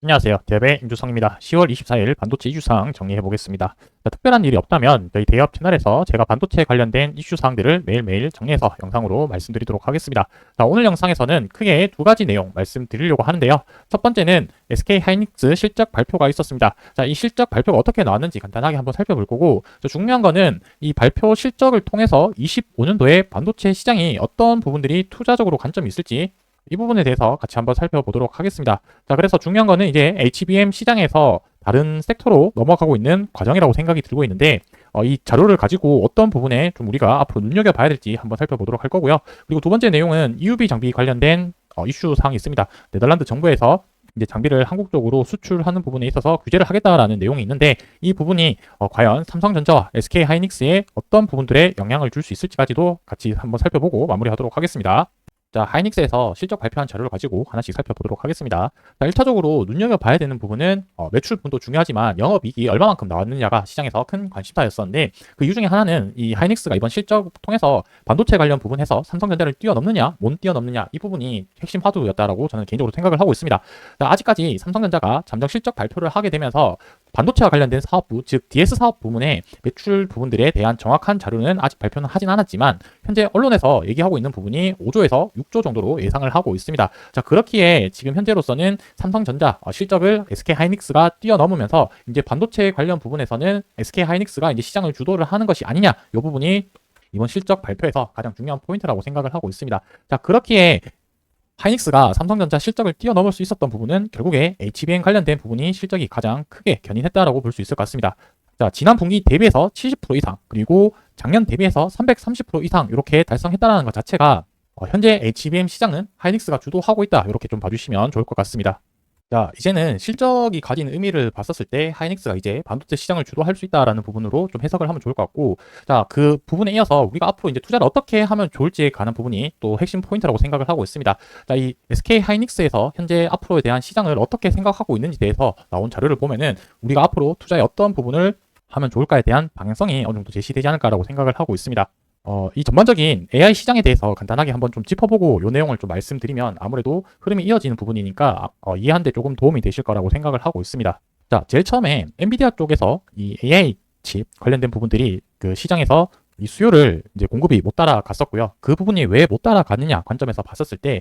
안녕하세요. 대배 임주성입니다. 10월 24일 반도체 이슈사항 정리해 보겠습니다. 특별한 일이 없다면 저희 대협 채널에서 제가 반도체 관련된 이슈사항들을 매일매일 정리해서 영상으로 말씀드리도록 하겠습니다. 오늘 영상에서는 크게 두 가지 내용 말씀드리려고 하는데요. 첫 번째는 SK 하이닉스 실적 발표가 있었습니다. 이 실적 발표가 어떻게 나왔는지 간단하게 한번 살펴볼 거고, 중요한 거는 이 발표 실적을 통해서 25년도에 반도체 시장이 어떤 부분들이 투자적으로 관점이 있을지 이 부분에 대해서 같이 한번 살펴보도록 하겠습니다. 그래서 중요한 거는 이제 HBM 시장에서 다른 섹터로 넘어가고 있는 과정이라고 생각이 들고 있는데, 이 자료를 가지고 어떤 부분에 좀 우리가 앞으로 눈여겨봐야 될지 한번 살펴보도록 할 거고요. 그리고 두 번째 내용은 EUV 장비 관련된 이슈 사항이 있습니다. 네덜란드 정부에서 이제 장비를 한국 쪽으로 수출하는 부분에 있어서 규제를 하겠다라는 내용이 있는데, 이 부분이 과연 삼성전자와 SK 하이닉스에 어떤 부분들에 영향을 줄 수 있을지까지도 같이 한번 살펴보고 마무리하도록 하겠습니다. 하이닉스에서 실적 발표한 자료를 가지고 하나씩 살펴보도록 하겠습니다. 1차적으로 눈여겨봐야 되는 부분은 매출 부분도 중요하지만 영업이익이 얼마만큼 나왔느냐가 시장에서 큰 관심사였었는데, 그 이유 중에 하나는 이 하이닉스가 이번 실적 통해서 반도체 관련 부분에서 삼성전자를 뛰어넘느냐 못 뛰어넘느냐, 이 부분이 핵심 화두였다라고 저는 개인적으로 생각을 하고 있습니다. 아직까지 삼성전자가 잠정 실적 발표를 하게 되면서 반도체와 관련된 사업부, 즉 DS 사업 부문의 매출 부분들에 대한 정확한 자료는 아직 발표는 하진 않았지만, 현재 언론에서 얘기하고 있는 부분이 5조에서 6조 정도로 예상을 하고 있습니다. 그렇기에 지금 현재로서는 삼성전자 실적을 SK 하이닉스가 뛰어넘으면서 이제 반도체 관련 부분에서는 SK 하이닉스가 이제 시장을 주도를 하는 것이 아니냐, 이 부분이 이번 실적 발표에서 가장 중요한 포인트라고 생각을 하고 있습니다. 그렇기에 하이닉스가 삼성전자 실적을 뛰어넘을 수 있었던 부분은 결국에 HBM 관련된 부분이 실적이 가장 크게 견인했다라고 볼 수 있을 것 같습니다. 지난 분기 대비해서 70% 이상, 그리고 작년 대비해서 330% 이상 이렇게 달성했다는 것 자체가 현재 HBM 시장은 하이닉스가 주도하고 있다, 이렇게 좀 봐주시면 좋을 것 같습니다. 이제는 실적이 가진 의미를 봤었을 때 하이닉스가 이제 반도체 시장을 주도할 수 있다라는 부분으로 좀 해석을 하면 좋을 것 같고, 그 부분에 이어서 우리가 앞으로 이제 투자를 어떻게 하면 좋을지에 관한 부분이 또 핵심 포인트라고 생각을 하고 있습니다. 이 SK 하이닉스에서 현재 앞으로에 대한 시장을 어떻게 생각하고 있는지 대해서 나온 자료를 보면은 우리가 앞으로 투자에 어떤 부분을 하면 좋을까에 대한 방향성이 어느 정도 제시되지 않을까라고 생각을 하고 있습니다. 이 전반적인 AI 시장에 대해서 간단하게 한번 좀 짚어보고 이 내용을 좀 말씀드리면 아무래도 흐름이 이어지는 부분이니까 이해하는데 조금 도움이 되실 거라고 생각을 하고 있습니다. 제일 처음에 엔비디아 쪽에서 이 AI 칩 관련된 부분들이 그 시장에서 이 수요를 이제 공급이 못 따라갔었고요. 그 부분이 왜 못 따라갔느냐 관점에서 봤었을 때,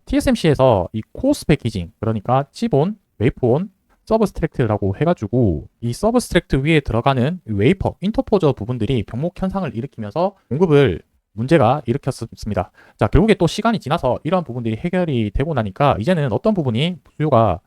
TSMC에서 이 코어스 패키징, 그러니까 칩온, 웨이프온, 서브스트랙트라고 해가지고 이 서브스트랙트 위에 들어가는 웨이퍼, 인터포저 부분들이 병목 현상을 일으키면서 공급을 문제가 일으켰습니다. 결국에 또 시간이 지나서 이러한 부분들이 해결이 되고 나니까 이제는 어떤 부분이 수요가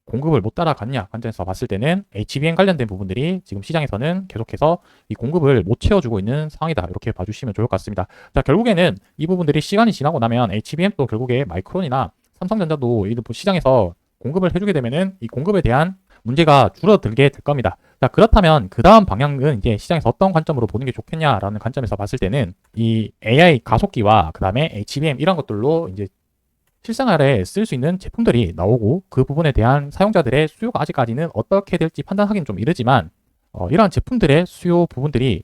공급을 못 따라갔냐 관점에서 봤을 때는 HBM 관련된 부분들이 지금 시장에서는 계속해서 이 공급을 못 채워주고 있는 상황이다, 이렇게 봐주시면 좋을 것 같습니다. 결국에는 이 부분들이 시간이 지나고 나면 HBM도 결국에 마이크론이나 삼성전자도 이 시장에서 공급을 해주게 되면은 이 공급에 대한 문제가 줄어들게 될 겁니다. 그렇다면 그 다음 방향은 이제 시장에서 어떤 관점으로 보는 게 좋겠냐라는 관점에서 봤을 때는 이 AI 가속기와 그 다음에 HBM 이런 것들로 이제 실생활에 쓸 수 있는 제품들이 나오고, 그 부분에 대한 사용자들의 수요가 아직까지는 어떻게 될지 판단하기는 좀 이르지만, 이러한 제품들의 수요 부분들이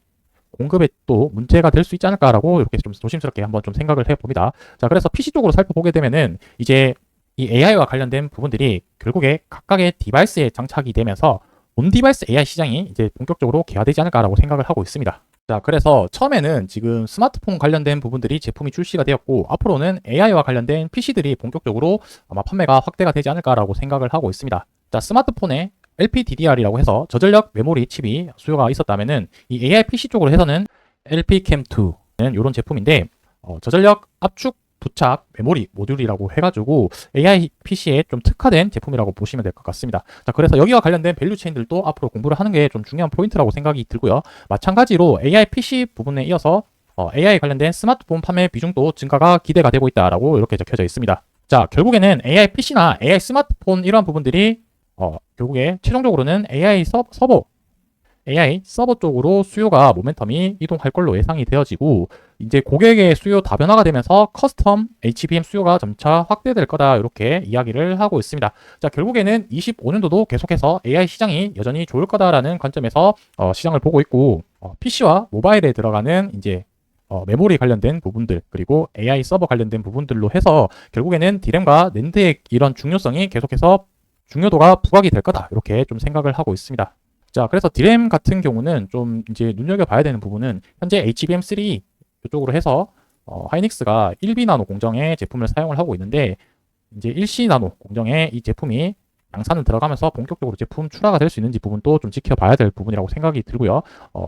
공급에 또 문제가 될 수 있지 않을까라고 이렇게 좀 조심스럽게 한번 좀 생각을 해봅니다. 그래서 PC 쪽으로 살펴보게 되면은 이제 이 AI와 관련된 부분들이 결국에 각각의 디바이스에 장착이 되면서 온 디바이스 AI 시장이 이제 본격적으로 개화되지 않을까라고 생각을 하고 있습니다. 그래서 처음에는 지금 스마트폰 관련된 부분들이 제품이 출시가 되었고, 앞으로는 AI와 관련된 PC들이 본격적으로 아마 판매가 확대가 되지 않을까라고 생각을 하고 있습니다. 스마트폰에 LPDDR이라고 해서 저전력 메모리 칩이 수요가 있었다면은 이 AI PC 쪽으로 해서는 LPCAM2는 이런 제품인데, 저전력 압축 부착 메모리 모듈이라고 해가지고 AI PC에 좀 특화된 제품이라고 보시면 될 것 같습니다. 그래서 여기와 관련된 밸류 체인들도 앞으로 공부를 하는 게 좀 중요한 포인트라고 생각이 들고요. 마찬가지로 AI PC 부분에 이어서 AI 관련된 스마트폰 판매 비중도 증가가 기대가 되고 있다라고 이렇게 적혀져 있습니다. 결국에는 AI PC나 AI 스마트폰 이러한 부분들이 결국에 최종적으로는 AI 서버 쪽으로 수요가 모멘텀이 이동할 걸로 예상이 되어지고, 이제 고객의 수요 다변화가 되면서 커스텀 HBM 수요가 점차 확대될 거다, 이렇게 이야기를 하고 있습니다. 결국에는 25년도도 계속해서 AI 시장이 여전히 좋을 거다라는 관점에서 시장을 보고 있고, PC와 모바일에 들어가는 이제 메모리 관련된 부분들, 그리고 AI 서버 관련된 부분들로 해서 결국에는 디램과 낸드의 이런 중요성이 계속해서 중요도가 부각이 될 거다. 이렇게 좀 생각을 하고 있습니다. 자, 그래서 디램 같은 경우는 좀 이제 눈여겨봐야 되는 부분은 현재 HBM3 이쪽으로 해서 하이닉스가 1B 나노 공정의 제품을 사용을 하고 있는데 이제 1C 나노 공정의 이 제품이 양산을 들어가면서 본격적으로 제품 출하가 될 수 있는지 부분도 좀 지켜봐야 될 부분이라고 생각이 들고요.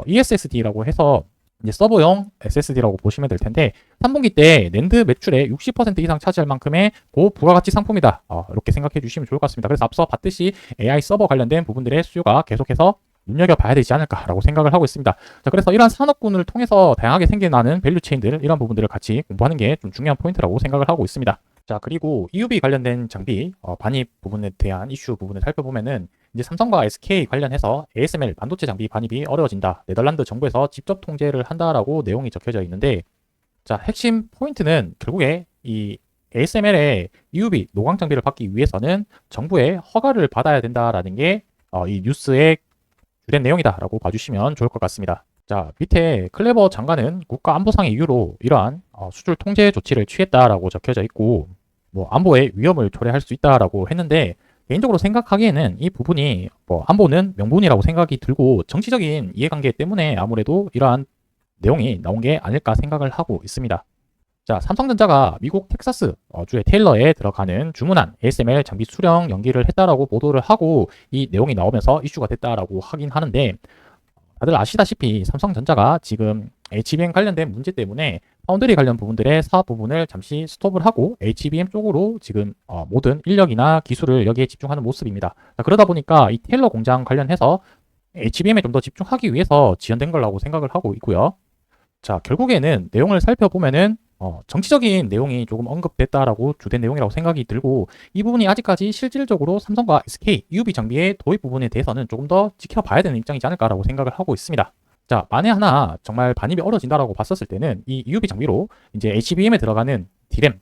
ESSD라고 해서 이제 서버용 SSD라고 보시면 될 텐데 3분기 때 낸드 매출의 60% 이상 차지할 만큼의 고부가가치 상품이다. 이렇게 생각해 주시면 좋을 것 같습니다. 그래서 앞서 봤듯이 AI 서버 관련된 부분들의 수요가 계속해서 눈여겨봐야 되지 않을까라고 생각을 하고 있습니다. 자, 그래서 이러한 산업군을 통해서 다양하게 생겨나는 밸류 체인들 이런 부분들을 같이 공부하는 게 좀 중요한 포인트라고 생각을 하고 있습니다. 자, 그리고 EUV 관련된 장비 반입 부분에 대한 이슈 부분을 살펴보면은 이제 삼성과 SK 관련해서 ASML 반도체 장비 반입이 어려워진다. 네덜란드 정부에서 직접 통제를 한다라고 내용이 적혀져 있는데, 자, 핵심 포인트는 결국에 이 ASML의 EUV 노광 장비를 받기 위해서는 정부의 허가를 받아야 된다라는 게 이 뉴스의 주된 내용이다라고 봐주시면 좋을 것 같습니다. 자, 밑에 클레버 장관은 국가안보상의 이유로 이러한 수출 통제 조치를 취했다라고 적혀져 있고, 뭐 안보에 위험을 초래할 수 있다라고 했는데 개인적으로 생각하기에는 이 부분이 뭐 안보는 명분이라고 생각이 들고 정치적인 이해관계 때문에 아무래도 이러한 내용이 나온 게 아닐까 생각을 하고 있습니다. 자, 삼성전자가 미국 텍사스 주의 테일러에 들어가는 주문한 ASML 장비 수령 연기를 했다라고 보도를 하고 이 내용이 나오면서 이슈가 됐다라고 하긴 하는데, 다들 아시다시피 삼성전자가 지금 HBM 관련된 문제 때문에 파운드리 관련 부분들의 사업 부분을 잠시 스톱을 하고 HBM 쪽으로 지금 모든 인력이나 기술을 여기에 집중하는 모습입니다. 자, 그러다 보니까 이 테일러 공장 관련해서 HBM에 좀 더 집중하기 위해서 지연된 거라고 생각을 하고 있고요. 자, 결국에는 내용을 살펴보면은 정치적인 내용이 조금 언급됐다라고 주된 내용이라고 생각이 들고, 이 부분이 아직까지 실질적으로 삼성과 SK EUV 장비의 도입 부분에 대해서는 조금 더 지켜봐야 되는 입장이지 않을까라고 생각을 하고 있습니다. 자, 만에 하나 정말 반입이 어려진다라고 봤었을 때는 이 EUV 장비로 이제 HBM에 들어가는 디램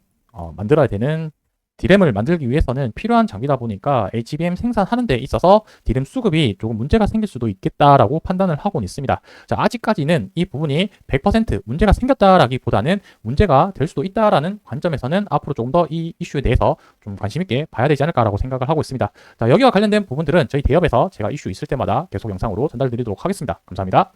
만들어야 되는 디램을 만들기 위해서는 필요한 장비다 보니까 HBM 생산하는 데 있어서 디램 수급이 조금 문제가 생길 수도 있겠다라고 판단을 하고는 있습니다. 자, 아직까지는 이 부분이 100% 문제가 생겼다라기보다는 문제가 될 수도 있다라는 관점에서는 앞으로 조금 더 이 이슈에 대해서 좀 관심 있게 봐야 되지 않을까라고 생각을 하고 있습니다. 자, 여기와 관련된 부분들은 저희 대업에서 제가 이슈 있을 때마다 계속 영상으로 전달드리도록 하겠습니다. 감사합니다.